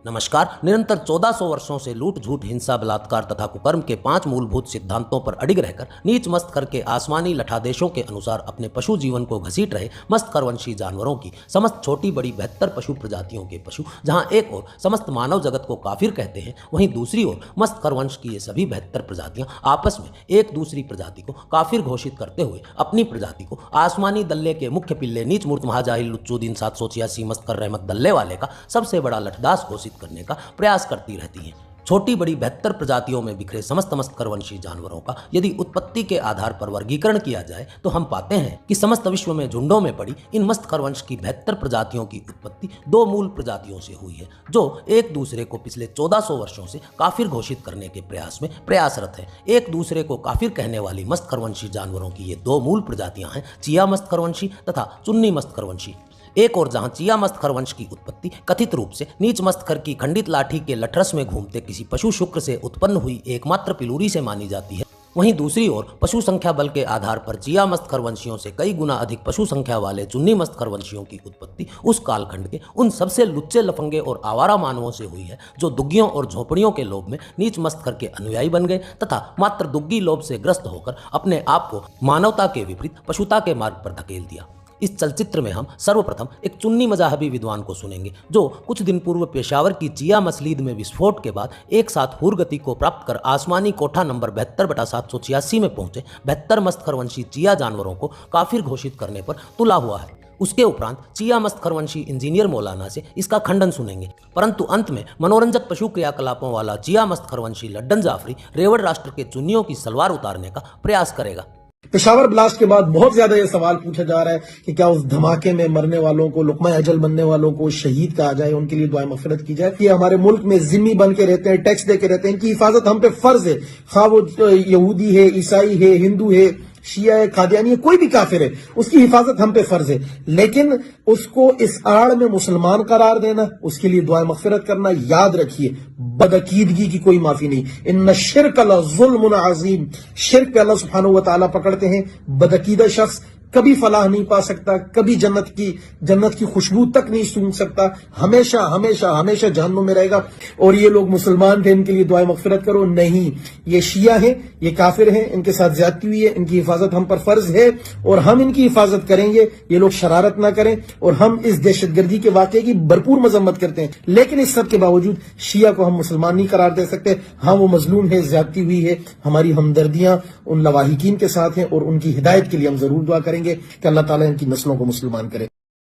नमस्कार। निरंतर 1400 वर्षों से लूट, झूठ, हिंसा, बलात्कार तथा कुकर्म के 5 मूलभूत सिद्धांतों पर अडिग रहकर नीच मस्त करके आसमानी लठादेशों के अनुसार अपने पशु जीवन को घसीट रहे मस्त करवंशी जानवरों की समस्त छोटी बड़ी 72 पशु प्रजातियों के पशु, जहां एक ओर समस्त मानव जगत को काफिर कहते हैं, वहीं दूसरी ओर मस्त करवंश की ये सभी 72 प्रजातियां आपस में एक दूसरी प्रजाति को काफिर घोषित करते हुए अपनी प्रजाति को आसमानी दल्ले के मुख्य पिल्ले नीच मूर्त महाजाहिल लुच्चुद्दीन 786 मस्त कर रहमत दल्ले वाले का सबसे बड़ा लठदास घोषित करने का प्रयास करती रहती हैं। छोटी बड़ी 72 प्रजातियों में बिखरे समस्त मस्त करवंशी जानवरों का यदि उत्पत्ति के आधार पर वर्गीकरण किया जाए तो हम पाते हैं कि समस्त विश्व में झुंडों में पड़ी इन मस्त करवंश की 72 प्रजातियों की उत्पत्ति 2 मूल प्रजातियों से हुई है, जो एक दूसरे को पिछले 1400 वर्षों से काफिर घोषित करने के प्रयास में प्रयासरत है। एक दूसरे को काफिर कहने वाली मस्त करवंशी जानवरों की ये 2 मूल प्रजातियां हैं, चिया मस्त करवंशी तथा चुन्नी मस्त करवंशी। एक और जहां चिया मस्त खरवंश की उत्पत्ति कथित रूप से नीच मस्त खर की खंडित लाठी के लठरस में घूमते किसी पशु शुक्र से उत्पन्न हुई एकमात्र पिलूरी से मानी जाती है, वहीं दूसरी ओर पशु संख्या बल के आधार पर चिया मस्त खरवंशियों से कई गुना अधिक पशु संख्या वाले चुन्नी मस्त खरवंशियों की उत्पत्ति उस कालखंड के उन सबसे लुच्चे लफंगे और आवारा मानवों से हुई है जो दुग्गियों और झोपड़ियों के लोभ में नीच मस्त खर के अनुयायी बन गए तथा मात्र दुग्गी लोभ से ग्रस्त होकर अपने आप को मानवता के विपरीत पशुता के मार्ग पर धकेल दिया। इस चलचित्र में हम सर्वप्रथम एक चुन्नी मजाहबी विद्वान को सुनेंगे जो कुछ दिन पूर्व पेशावर की चिया मसलीद में विस्फोट के बाद एक साथ हुर गति को प्राप्त कर आसमानी कोठा नंबर 72/786 में पहुंचे 72 मस्त खरवंशी चिया जानवरों को काफिर घोषित करने पर तुला हुआ है। उसके उपरांत चिया मस्त खरवंशी इंजीनियर मौलाना से इसका खंडन सुनेंगे, परंतु अंत में मनोरंजक पशु क्रियाकलापों वाला चिया मस्त खरवंशी लड्डन जाफरी रेवड़ राष्ट्र के चुन्नियों की सलवार उतारने का प्रयास करेगा। पेशावर ब्लास्ट के बाद बहुत ज्यादा ये सवाल पूछा जा रहा है कि क्या उस धमाके में मरने वालों को, लुकमा अजल बनने वालों को शहीद कहा जाए, उनके लिए दुआ मगफिरत की जाए। ये हमारे मुल्क में जिम्मी बन के रहते हैं, टैक्स दे के रहते हैं, इनकी हिफाजत हम पे फर्ज है। खा वो यहूदी है, ईसाई है, हिंदू है, शिया है, कादियानी है, कोई भी काफिर है, उसकी हिफाजत हम पे फर्ज है। लेकिन उसको इस आड़ में मुसलमान करार देना, उसके लिए दुआ मगफिरत करना, याद रखिए बदअकीदगी की कोई माफी नहीं। इन्ना शिर्क लज़ुल्मुन अज़ीम, शिर्क पे अल्लाह सुब्हानहू व तआला पकड़ते हैं। बदअकीदा शख्स कभी फलाह नहीं पा सकता, कभी जन्नत की खुशबू तक नहीं सूंघ सकता, हमेशा हमेशा हमेशा जहन्नुम में रहेगा। और ये लोग मुसलमान थे, इनके लिए दुआ मगफिरत करो, नहीं, ये शिया हैं, ये काफिर हैं, इनके साथ ज्यादती हुई है, इनकी हिफाजत हम पर फर्ज है और हम इनकी हिफाजत करेंगे। ये लोग शरारत ना करें और हम इस दहशतगर्दी के वाकये की भरपूर मजम्मत करते हैं, लेकिन इस सब के बावजूद शिया को हम मुसलमान नहीं करार दे सकते। हाँ, वो मजलूम है, ज्यादती हुई है, हमारी हमदर्दियां उन लवाहिकीन के साथ हैं और उनकी हिदायत के लिए हम जरूर दुआ करेंगे कि अल्लाह ताला इनकी नस्लों को मुसलमान करे।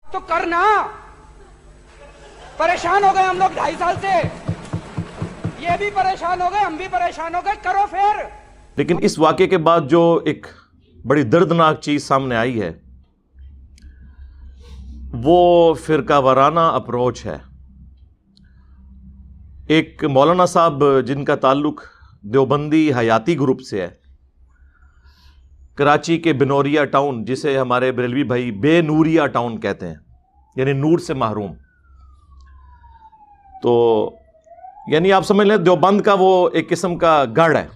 तो करना, परेशान हो गए हम लोग 2.5 साल से, ये भी परेशान हो गए, हम भी परेशान हो गए, करो फिर। लेकिन इस वाक़े के बाद जो एक बड़ी दर्दनाक चीज सामने आई है वो फिरका वाराना अप्रोच है। एक मौलाना साहब जिनका ताल्लुक देवबंदी हयाती ग्रुप से है, कराची के बिनौरिया टाउन, जिसे हमारे बरेलवी भाई बेनूरिया टाउन कहते हैं, यानी नूर से महरूम। तो यानी आप समझ लें देवबंद का वो एक किस्म का गढ़ है।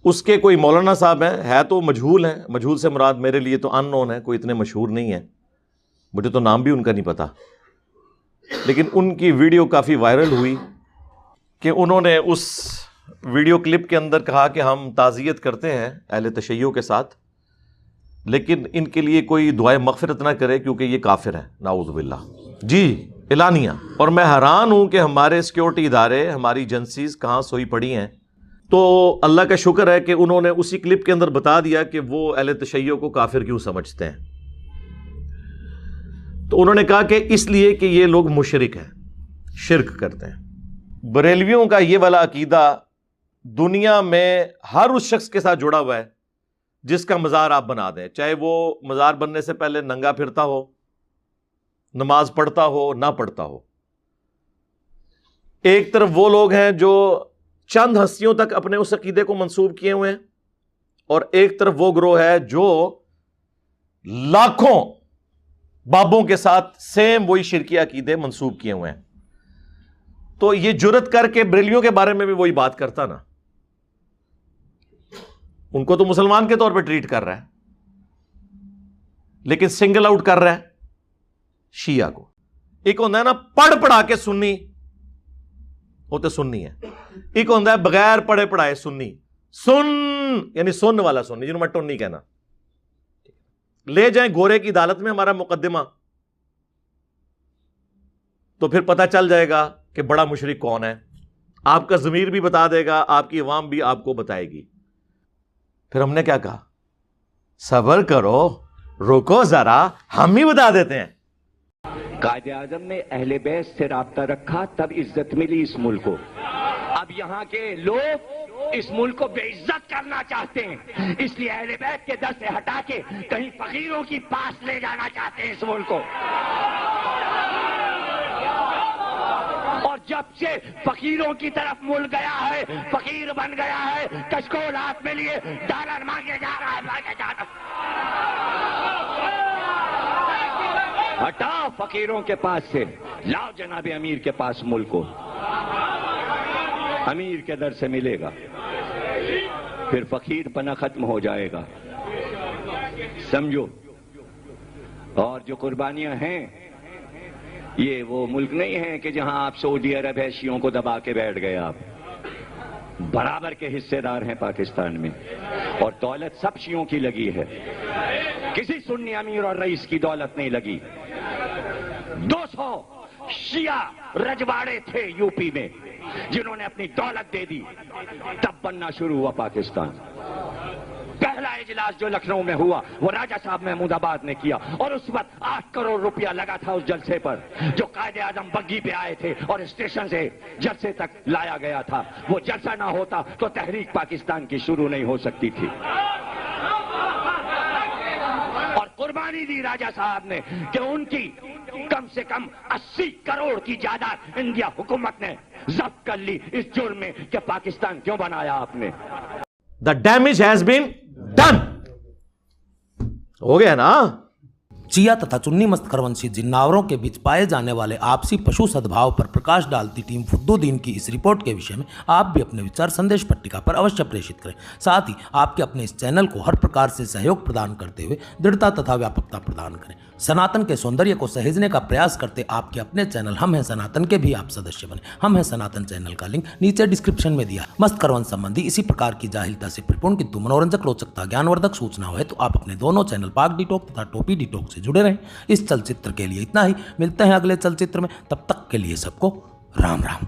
उसके कोई मौलाना साहब है तो मजहूल हैं, मजहूल से मुराद मेरे लिए तो अननोन है, कोई इतने मशहूर नहीं है, मुझे तो नाम भी उनका नहीं पता। लेकिन उनकी वीडियो काफ़ी वायरल हुई कि उन्होंने उस वीडियो क्लिप के अंदर कहा कि हम ताज़ियत करते हैं अहले तशय्युअ के साथ, लेकिन इनके लिए कोई दुआए मग़फ़िरत ना करे क्योंकि ये काफिर हैं, नाऊज़ु बिल्लाह। जी, एलानिया। और मैं हैरान हूँ कि हमारे सिक्योरिटी इदारे, हमारी एजेंसीज कहाँ सोई पड़ी हैं। तो अल्लाह का शुक्र है कि उन्होंने उसी क्लिप के अंदर बता दिया कि वो अहले तशय्युअ को काफिर क्यों समझते हैं। तो उन्होंने कहा कि इसलिए कि ये लोग मुशरिक हैं, शिरक करते हैं। बरेलवियों का ये वाला अकीदा दुनिया में हर उस शख्स के साथ जुड़ा हुआ है जिसका मज़ार आप बना दें, चाहे वो मज़ार बनने से पहले नंगा फिरता हो, नमाज पढ़ता हो, ना पढ़ता हो। एक तरफ वो लोग हैं जो चंद हस्तियों तक अपने उस अकीदे को मंसूब किए हुए हैं, और एक तरफ वो ग्रोह है जो लाखों बाबों के साथ सेम वही शिरकी अकीदे मंसूब किए हुए हैं। तो ये जुर्रत करके बरेलियों के बारे में भी वही बात करता ना, उनको तो मुसलमान के तौर पे ट्रीट कर रहा है, लेकिन सिंगल आउट कर रहा है शिया को। एक होता है ना पढ़ पढ़ा के सुन्नी, वो तो सुन्नी है। एक होता है बगैर पढ़े पढ़ाए सुन्नी, सुन यानी सुन वाला सुन्नी, जिन्होंने मैं टोन नहीं कहना। ले जाएं गोरे की अदालत में हमारा मुकदमा, तो फिर पता चल जाएगा कि बड़ा मुशरिक कौन है। आपका ज़मीर भी बता देगा, आपकी अवाम भी आपको बताएगी। फिर हमने क्या कहा, सब्र करो, रुको जरा, हम ही बता देते हैं। कायदे आजम ने अहले बैत से राब्ता रखा, तब इज्जत मिली इस मुल्क को। अब यहाँ के लोग इस मुल्क को बेइज्जत करना चाहते हैं, इसलिए अहले बैत के दर से हटा के कहीं फकीरों की पास ले जाना चाहते हैं इस मुल्क को। और जब से फकीरों की तरफ मुल्क गया है, फकीर बन गया है, कशकोल हाथ में लिए डॉलर मांगे जा रहा है, मांगे जा रहा है। हटाओ फकीरों के पास से, लाओ जनाबे अमीर के पास मुल्क को। अमीर के दर से मिलेगा, फिर फकीर पना खत्म हो जाएगा, समझो। और जो कुर्बानियां हैं, ये वो मुल्क नहीं है कि जहां आप सऊदी अरब हैशियों को दबा के बैठ गए। आप बराबर के हिस्सेदार हैं पाकिस्तान में, और दौलत सब शियों की लगी है, किसी सुन्नी अमीर और रईस की दौलत नहीं लगी। 200 शिया रजवाड़े थे यूपी में, जिन्होंने अपनी दौलत दे दी, तब बनना शुरू हुआ पाकिस्तान। पहला इजलास जो लखनऊ में हुआ वो राजा साहब महमूदाबाद ने किया, और उस वक्त 8 करोड़ रुपया लगा था उस जलसे पर, जो कायदे आजम बग्गी पे आए थे और स्टेशन से जलसे तक लाया गया था। वो जलसा ना होता तो तहरीक पाकिस्तान की शुरू नहीं हो सकती थी। और कुर्बानी दी राजा साहब ने कि उनकी कम से कम 80 करोड़ की जायदाद इंडिया हुकूमत ने जब्त कर ली इस जुर्म में कि पाकिस्तान क्यों बनाया आपने। The damage has been done. हो गया ना। चिया तथा चुन्नी मस्त खरवंशी जिन्नावरों के बीच पाए जाने वाले आपसी पशु सद्भाव पर प्रकाश डालती टीम फुद्दुद्दीन की इस रिपोर्ट के विषय में आप भी अपने विचार संदेश पट्टिका पर अवश्य प्रेषित करें। साथ ही आपके अपने इस चैनल को हर प्रकार से सहयोग प्रदान करते हुए दृढ़ता तथा व्यापकता प्रदान करें। सनातन के सौंदर्य को सहेजने का प्रयास करते आपके अपने चैनल हम हैं सनातन के भी आप सदस्य बने। हम हैं सनातन चैनल का लिंक नीचे डिस्क्रिप्शन में दिया। मस्त खरवंश संबंधी इसी प्रकार की जाहिलता से परिपूर्ण किंतु मनोरंजक, रोचकता, ज्ञानवर्धक सूचना हो तो आप अपने दोनों चैनल पाक डिटॉक तथा टोपी डिटॉक से जुड़े रहें। इस चलचित्र के लिए इतना ही, मिलते हैं अगले चलचित्र में, तब तक के लिए सबको राम राम।